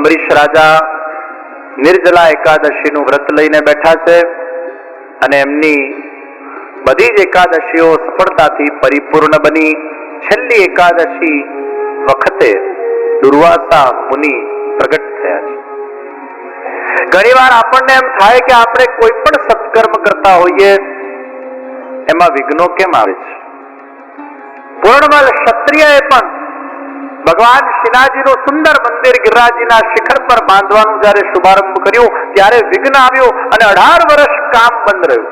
અમરીશ રાજા નિર્જલા એકાદશીનું વ્રત લઈને બેઠા છે અને એમની બધી જ એકાદશીઓ સફળતાથી પરિપૂર્ણ બની છેલ્લી એકાદશી વખતે દુર્વાસા મુનિ પ્રગટ થયા છે. ઘણીવાર આપણને એમ થાય કે આપણે કોઈ પણ સત્કર્મ કરતા હોઈએ એમાં વિઘ્નો કેમ આવે છે. પૂર્ણમલ ક્ષત્રિયએ પણ ભગવાન શ્રીનાથજીનું સુંદર મંદિર ગિરિરાજજીના શિખર પર બાંધવાનું જ્યારે શુભારંભ કર્યું ત્યારે વિઘ્ન આવ્યું અને 18 વર્ષ કામ બંધ રહ્યું.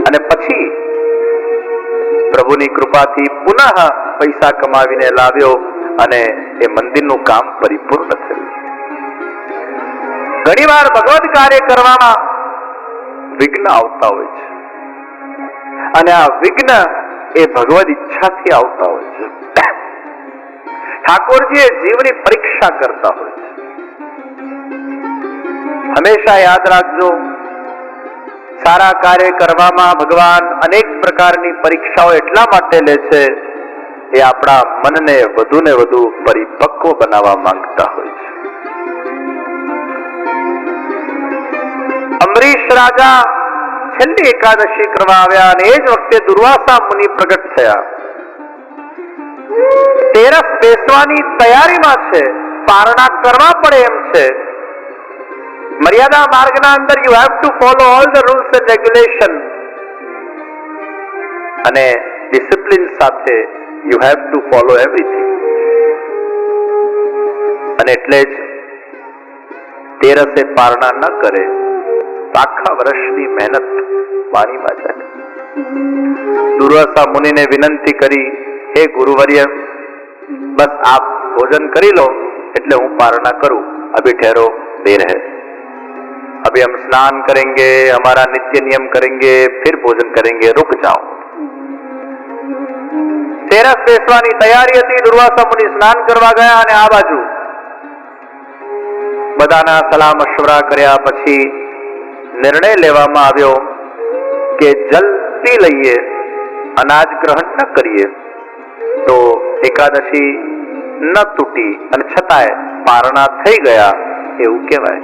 અને પછી પ્રભુની કૃપાથી પુનઃ પૈસા કમાવીને લાવ્યો અને એ મંદિરનું કામ પરિપૂર્ણ થયું. ઘણીવાર ભગવત કાર્ય કરવામાં વિઘ્ન આવતા હોય છે અને આ વિઘ્ન એ ભગવદ ઈચ્છાથી આવતા હોય છે. ઠાકોરજી એ જીવની પરીક્ષા કરતા હોય છે. હંમેશા યાદ રાખજો, સારા કાર્ય કરવામાં ભગવાન અનેક પ્રકારની પરીક્ષાઓ એટલા માટે લે છે એ આપણા મનને વધુ ને વધુ પરિપક્વ બનાવવા માંગતા હોય છે. અમરીશ રાજા છેલ્લી એકાદશી કરવા આવ્યા અને એ જ વખતે દુર્વાસા મુનિ પ્રગટ થયા. તેરસ બેસવાની તૈયારીમાં છે, પારણા કરવા પડે એમ છે. મર્યાદા માર્ગના અંદર you have to follow all the rules and regulation અને ડિસિપ્લિન સાથે you have to follow everything. અને એટલે જ તેરસે પારણા ન કરે આખા વર્ષની મહેનત પાણીમાં જાય. દુર્વાસા મુનિને વિનંતી કરી, હે ગુરુવર્ય, બસ આપ ભોજન કરી લો એટલે હું पारणा करूं. अभी ठहरो, देर है. अभी हम स्नान करेंगे, हमारा नित्य नियम करेंगे, फिर भोजन करेंगे, रुक जाओ. तेरस बेसवानी तैयारी थी. दुर्वासा मुनि स्नान करवा गया અને આ બાજુ બધાના સલાહ મશવરા કર્યા પછી નિર્ણય લેવામાં આવ્યો કે જલ પી લઈએ, અનાજ ગ્રહણ ન કરીએ તો એકાદશી ન તૂટી અને છતાંય પારણા થઈ ગયા એવું કહેવાય.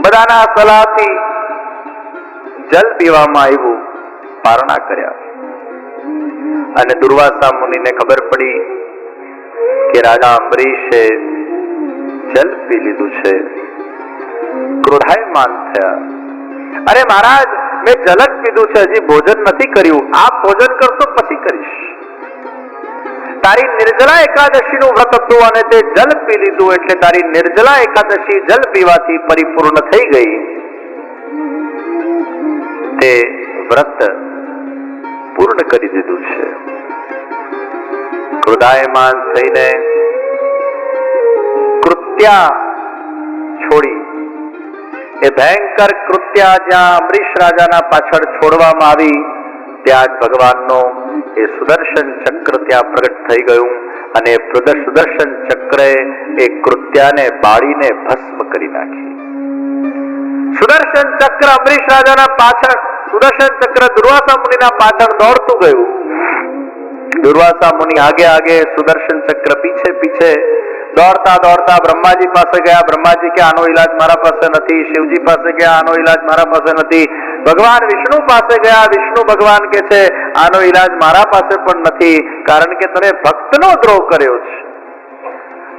બધાના સલાહથી જલ પીવામાં આવ્યું, પારણા કર્યા અને દુર્વાસા મુનિને ખબર પડી કે રાજા અંબરીશે જલ પી લીધું છે. ક્રોધાયમાન થયા. અરે મહારાજ, મેં જલ જ પીધું છે, હજી ભોજન નથી કર્યું. આપ ભોજન કરશો પછી કરીશ. તારી નિર્જલા એકાદશીનું વ્રત હતું અને તે જલ પી લીધું એટલે તારી નિર્જલા એકાદશી જલ પીવાથી પરિપૂર્ણ થઈ ગઈ. તે વ્રત પૂર્ણ કરી દીધું છે. ક્રોધાયમાન થઈને કૃત્યા છોડી, એ ભયંકર કૃત્યા જ્યાં અમરીશ રાજાના પાછળ છોડવામાં આવી ત્યાં જ ભગવાનનો એ સુદર્શન ચક્ર ત્યાં પ્રગટ થઈ ગયું અને સુદર્શન ચક્રે એ કૃત્યાને બાળીને ભસ્મ કરી નાખી. સુદર્શન ચક્ર અમરીશ રાજાના પાછળ, સુદર્શન ચક્ર દુર્વાસા મુનિના પાછળ દોડતું ગયું. દુર્વાસા મુનિ આગે આગે, સુદર્શન ચક્ર પીછે પીછે. દોડતા દોડતા બ્રહ્માજી પાસે ગયા. બ્રહ્માજી કે આનો ઈલાજ મારા પાસે નથી. શિવજી પાસે ગયા, આનો ઈલાજ મારા પાસે નથી. ભગવાન વિષ્ણુ પાસે ગયા. વિષ્ણુ ભગવાન કે છે આનો ઈલાજ મારા પાસે પણ નથી, કારણ કે તમે ભક્તનો દ્રોહ કર્યો છે.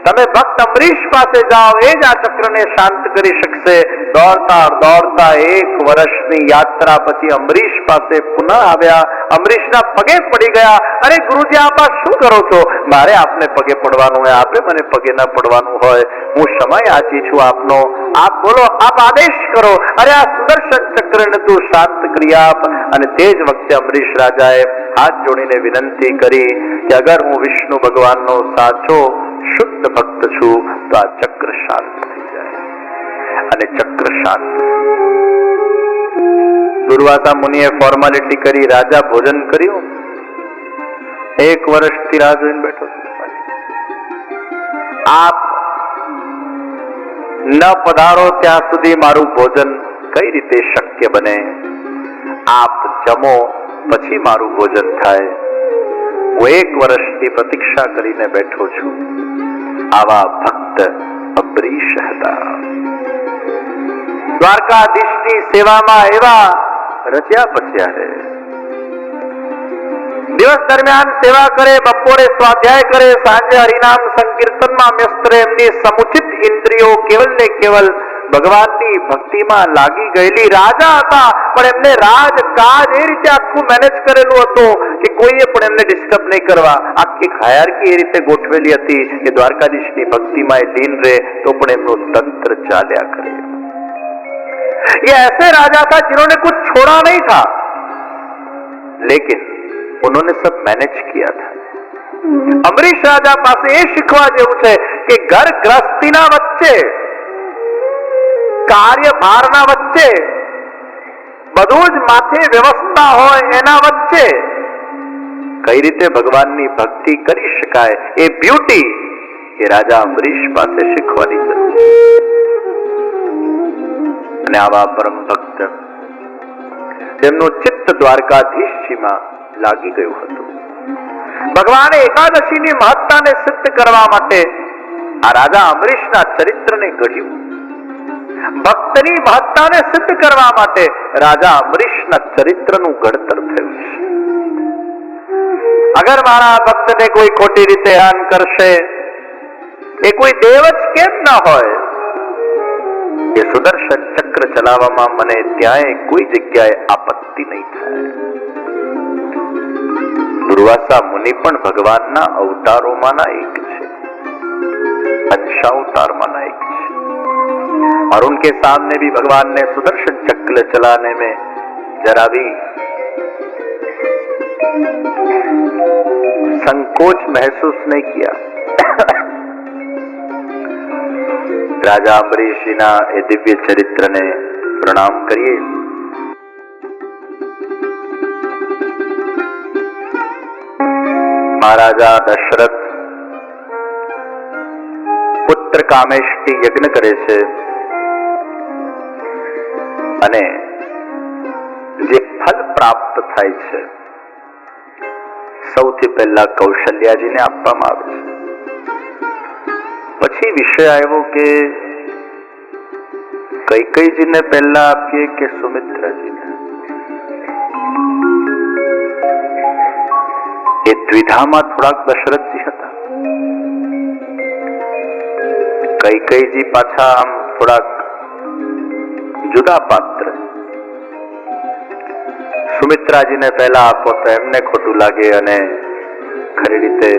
તમે ભક્ત અમરીશ પાસે જાઓ, એ જ આ ચક્રને શાંત કરી શકશે. દોડતા દોડતા 1 વર્ષની યાત્રા પછી અમરીશ પાસે પુનઃ આવ્યા. અમરીશના પગે પડી ગયા. અરે ગુરુજી, આપ આ શું કરો છો? મારે આપને પગે પડવાનું હોય, આપે મને પગે ન પડવાનું હોય. હું સમય આચી છું આપનો. આપ બોલો, આપ આદેશ કરો. અરે આ સુદર્શન ચક્રને તું શાંત કરી આપ. અને તે જ વખતે અમરીશ રાજાએ હાથ જોડીને વિનંતી કરી કે અગર હું વિષ્ણુ ભગવાનનો સાચો શુદ્ધ ભક્ત છું તો આ ચક્ર શાંત થઈ જાય. અને ચક્ર શાંત. દુર્વાસા મુનિએ ફોર્માલિટી કરી, રાજા ભોજન કર્યું. 1 વર્ષથી રાહ જોઈને બેઠો છું. આપ ન પધારો ત્યાં સુધી મારું ભોજન કઈ રીતે શક્ય બને? આપ જમો પછી મારું ભોજન થાય. હું 1 વર્ષથી પ્રતીક્ષા કરીને બેઠો છું. આવા ભક્ત અંબરીશ હતા. દ્વારકાધીશની સેવામાં એવા રચ્યા પચ્યા છે. દિવસ દરમિયાન સેવા કરે, બપોરે સ્વાધ્યાય કરે, સાંજે હરિનામ સંકીર્તનમાં વ્યસ્ત રહે. એમની સમુચિત ઇન્દ્રિયો કેવલ ને કેવલ ભગવાનની ભક્તિમાં લાગી ગયેલી. રાજા હતા, પણ એમને રાજકાજ એ રીતે આખું મેનેજ કરેલું હતું કે કોઈએ પણ એમને ડિસ્ટર્બ નહીં કરવા. આખી હાયરકી એ રીતે ગોઠવેલી હતી કે દ્વારકાધીશની ભક્તિમાં એ લીન રહે તો પણ એમનું તંત્ર ચાલ્યા કરે. ये ऐसे राजा था जिन्होंने कुछ छोड़ा नहीं था, लेकिन उन्होंने सब मैनेज किया था. અમરીશ રાજા પાસે એ શીખવા જેવું છે કે ઘર ગ્રસ્તીના વચ્ચે, કાર્યભારના વચ્ચે, બધું જ માથે વ્યવસ્થા હોય એના વચ્ચે કઈ રીતે ભગવાનની ભક્તિ કરી શકાય, એ બ્યુટી એ રાજા અમરીશ પાસે શીખવાની જરૂર છે. અને આવા પરમ ભક્ત તેમનું ચિત્ત દ્વારકાધીશજીમાં લાગી ગયું હતું. ભગવાને એકાદશીની મહત્તાને સિદ્ધ કરવા માટે આ રાજા અમરીશના ચરિત્રને ઘડ્યું. ભક્તની મહત્તાને સિદ્ધ કરવા માટે રાજા અમરીશના ચરિત્રનું ઘડતર થયું છે. અગર મારા ભક્તને કોઈ ખોટી રીતે હેરાન કરશે, એ કોઈ દેવ જ કેમ ના હોય, એ સુદર્શન ચક્ર ચલાવવામાં મને ત્યાંય કોઈ જગ્યાએ આપત્તિ નહીં થાય. દુર્વાસા મુનિ પણ ભગવાનના અવતારોમાંના એક છે, अंशावतारमाना एक है. और उनके सामने भी भगवान ने सुदर्शन चक्र चलाने में जरा भी संकोच महसूस नहीं किया. राजा अम्बरीश जी ना ए दिव्य चरित्र ने प्रणाम करिए. महाराजा दशरथ પુત્ર કામેષ્ટી યજ્ઞ કરે છે અને જે ફલ પ્રાપ્ત થાય છે સૌથી પહેલા કૌશલ્યાજીને આપવામાં આવે છે. પછી વિષય આવ્યો કે કૈકેયીજીને પહેલા આપીએ કે સુમિત્રાજીને. એ દ્વિધામાં થોડાક દશરથજી હતા. કૈકેયીજી પાછા આમ થોડાક જુદા પાત્ર. સુમિત્રાજીને પહેલા આપો તો એમને ખોટું લાગે અને ખરી રીતે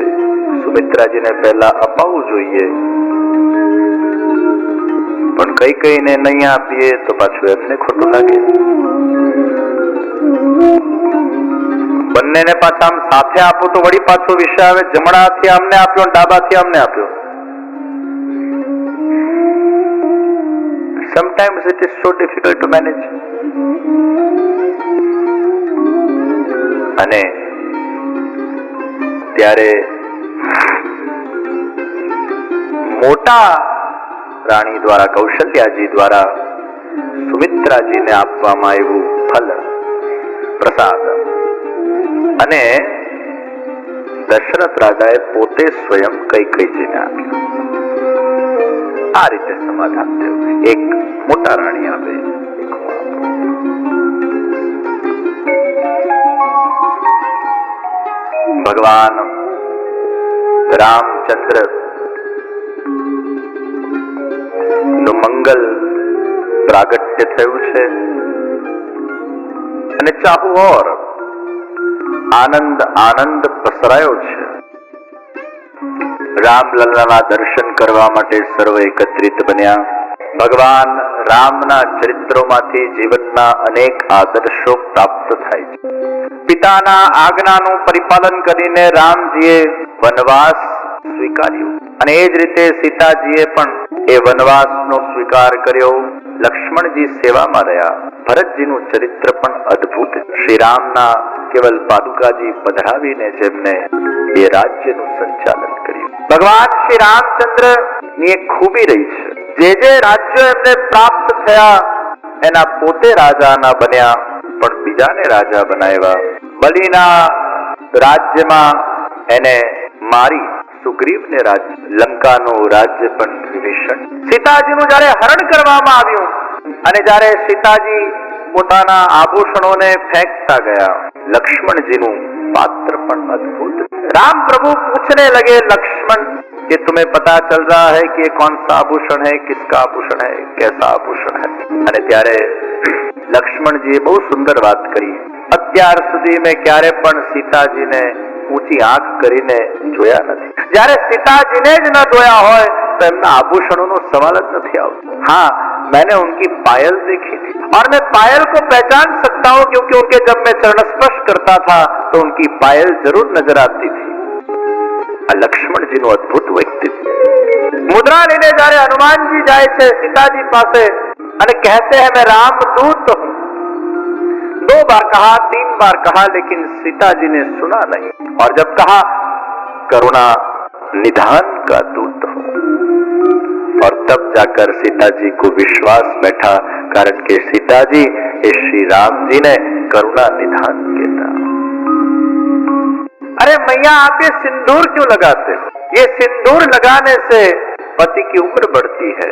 સુમિત્રાજીને પહેલા અપાવવું જોઈએ, પણ કૈકેયીને નહીં આપીએ તો પાછું એમને ખોટું લાગે. બંનેને પાછા આમ સાથે આપો તો વળી પાછો વિષય આવે, જમણાથી આમને આપ્યો અને ડાબાથી આમને આપ્યો. Sometimes it is so difficult to manage. અને ત્યારે મોટા રાણી દ્વારા, કૌશલ્યાજી દ્વારા સુમિત્રાજીને આપવામાં આવ્યું ફલ પ્રસાદ અને દશરથ રાજાએ પોતે સ્વયં કૈકેયીજીને આપ્યું. આ રીતે સમાધાન થયું. એક મોટા રાણી આપે, એક ભગવાન રામચંદ્ર નું મંગલ પ્રાગટ્ય થયું છે અને ચાહુ ઓર આનંદ આનંદ પસરાયો છે. રામલલ્લાના દર્શન કરવા માટે સર્વ એકત્રિત બન્યા. ભગવાન રામના ચરિત્રોમાંથી જીવનના અનેક આદર્શો પ્રાપ્ત થાય છે. પિતાના આજ્ઞાનું પરિપાલન કરીને રામજીએ વનવાસ સ્વીકાર્યો અને એ જ રીતે સીતાજીએ પણ એ વનવાસનો સ્વીકાર કર્યો. લક્ષ્મણજી સેવામાં રહ્યા. ભરતજીનું ચરિત્ર પણ અદ્ભુત. શ્રી રામના કેવલ પાદુકાજી પધરાવીને જેમને એ રાજ્યનું સંચાલન કર્યું. ભગવાન શ્રી રામચંદ્ર ની એક ખૂબી રહી છે, જે રાજ્યો એમને પ્રાપ્ત થયા એના પોતે રાજા ના બન્યા પણ બીજાને રાજા બનાવ્યા. બલિના રાજ્યમાં એને મારી સુગ્રીવને રાજ્ય, લંકાનું રાજ્ય પણ વિભીષણ. સીતાજીનું જ્યારે હરણ કરવામાં આવ્યું અને જ્યારે સીતાજી પોતાના આભૂષણોને ફેંકતા ગયા, લક્ષ્મણજીનું पात्र पण अद्भुत. राम प्रभु पूछने लगे लक्ष्मण कि तुम्हें पता चल रहा है कि ये कौन सा आभूषण है, किसका आभूषण है, कैसा आभूषण है? અને ત્યારે લક્ષ્મણજીએ બહુ સુંદર વાત કરી. અત્યાર સુધી મેં ક્યારે પણ સીતાજીને ઊંચી આંખ કરીને જોયા નથી. જ્યારે સીતાજીને જ ન જોયા હોય तो એમના આભૂષણોનો સવાલ જ નથી આવતો. हाँ, मैंने उनकी पायल देखी थी और मैं पायल को पहचान सकता हूँ क्योंकि उनके जब मैं चरण स्पर्श करता था तो उनकी पायल जरूर नजर आती थी. लक्ष्मण जी નું અદ્ભુત વ્યક્તિત્વ. મુદ્રા લઈને જ્યારે હનુમાનજી જાય છે સીતાજી પાસે અને कहते हैं मैं रामदूत हूँ. 2 बार कहा, 3 बार कहा, लेकिन सीताजी ने सुना नहीं. और जब कहा करुणा निधान का दूत हूँ, और तब जाकर सीताजी को विश्वास बैठा, कारण के सीताजी ये श्री राम जी ने करुणा निधान कहता. अरे मैया आप ये सिंदूर क्यों लगाते हो? ये सिंदूर लगाने से पति की उम्र बढ़ती है.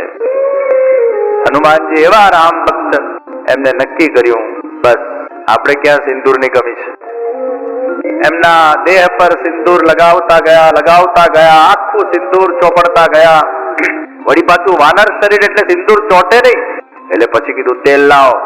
हनुमान जी एवा राम भक्त एमने नक्की कर्યું बस આપણે ક્યાં સિંદૂરની કમી છે. એમના દેહ પર સિંદૂર લગાવતા ગયા આખું સિંદૂર ચોપડતા ગયા. વળી પાછું વાનર શરીર એટલે સિંદૂર ચોટે નહીં એટલે પછી કીધું તેલ લાવો,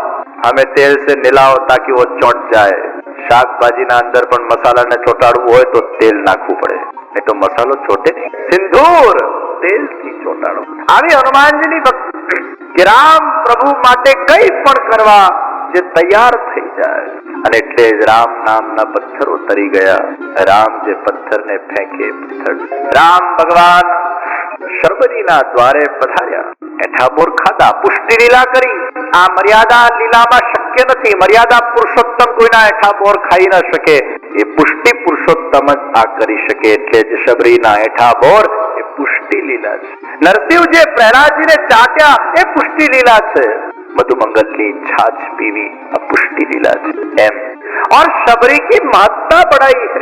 અમે તેલ से मिलाओ ताकि वो ચોટ જાય. શાકભાજીના અંદર પણ મસાલાને ચોટાડવું હોય તો તેલ નાખવું પડે, નહીં તો મસાલો ચોટે નહીં. સિંદૂર તેલથી ચોટાડો. આવી હનુમાનજીની ભક્તિ કે રામ પ્રભુ માટે કંઈ પણ કરવા જે તૈયાર થઈ જાય. અને એટલે જ રામ નામના પથ્થરો તરી ગયા. રામ જે પથ્થરને ફેંકે પથ્થર. રામ ભગવાન શબરીના દ્વારે પધાર્યા, એઠાબોર ખાધા, પુષ્ટિ લીલા કરી. આ મર્યાદા લીલામાં શક્ય નથી. મર્યાદા પુરુષોત્તમ કોઈના એઠાબોર ખાઈ ન શકે. એ પુષ્ટિ પુરુષોત્તમ જ આ કરી શકે. એટલે જ શબરીના એઠાબોર એ પુષ્ટિ લીલા છે. નરસિંહજી પ્રહલાદજીને ચાટ્યા એ પુષ્ટિ લીલા છે. मधुमंगल छाछ पीवी पुष्टि लीला एम. और शबरी की महत्ता बढ़ाई है.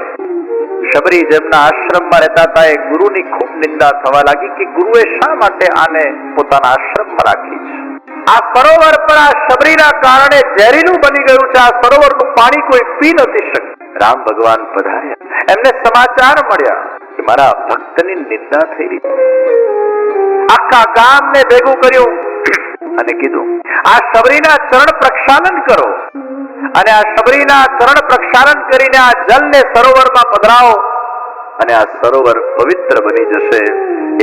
शबरी जेमना आश्रम में रहता था ए गुरु की खूब निंदा थवा लगी कि गुरुए शा माटे आने पोताना आश्रम में राखी छे. आ सरोवर पर आ शबरीना कारणे ઝેરીલું बनी गयुं छे. आ सरोवरનું पाणी कोई पी નથી શકતું. राम भगवान पधार्या, एमने समाचार मळ्या कि मारा भक्तनी निंदा थई रही. आखा गामने भेगुं कर्युं અને કીધું આ શબરીના ચરણ પ્રક્ષાલન કરો અને આ શબરીના ચરણ પ્રક્ષાલન કરીને આ જલને સરોવરમાં પધરાવો અને આ સરોવર પવિત્ર બની જશે.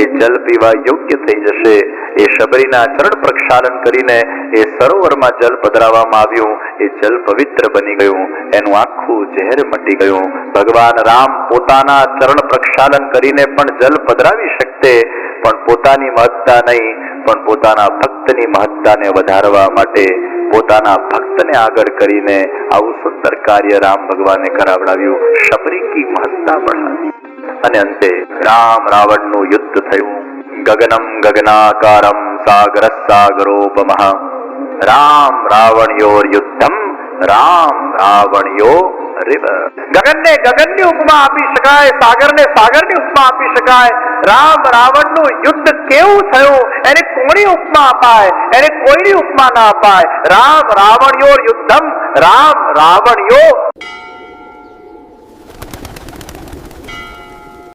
એ જલ પીવા યોગ્ય થઈ જશે. એ શબરીના ચરણ પ્રક્ષાલન કરીને એ સરોવરમાં જલ પધરાવવામાં આવ્યું. એ જલ પવિત્ર બની ગયું. એનું આખું ઝેર મટી ગયું. ભગવાન રામ પોતાના ચરણ પ્રક્ષાલન કરીને પણ જલ પધરાવી શકતે, પણ પોતાની મહત્તા નહીં, પણ પોતાના ભક્તની મહત્તાને વધારવા માટે પોતાના ભક્તને આગળ કરીને આવું સુંદર કાર્ય રામ ભગવાને કરાવડાવ્યું. શબરી કી મહત્તા बढ़ाવી. અને અંતે રામ રાવણનું યુદ્ધ થયું. ગગનમ ગગનાકારમ સાગર સાગરોપમઃ. રામ રાવણયોર યુદ્ધમ રામ રાવણયો રિવર. ગગનને ગગનની ઉપમા આપી શકાય, સાગરને સાગરની ઉપમા આપી શકાય. રામ રાવણનું યુદ્ધ કેવું થયું એને કોની ઉપમા અપાય? એને કોઈની ઉપમા ના અપાય. રામ રાવણયોર યુદ્ધમ રામ રાવણયો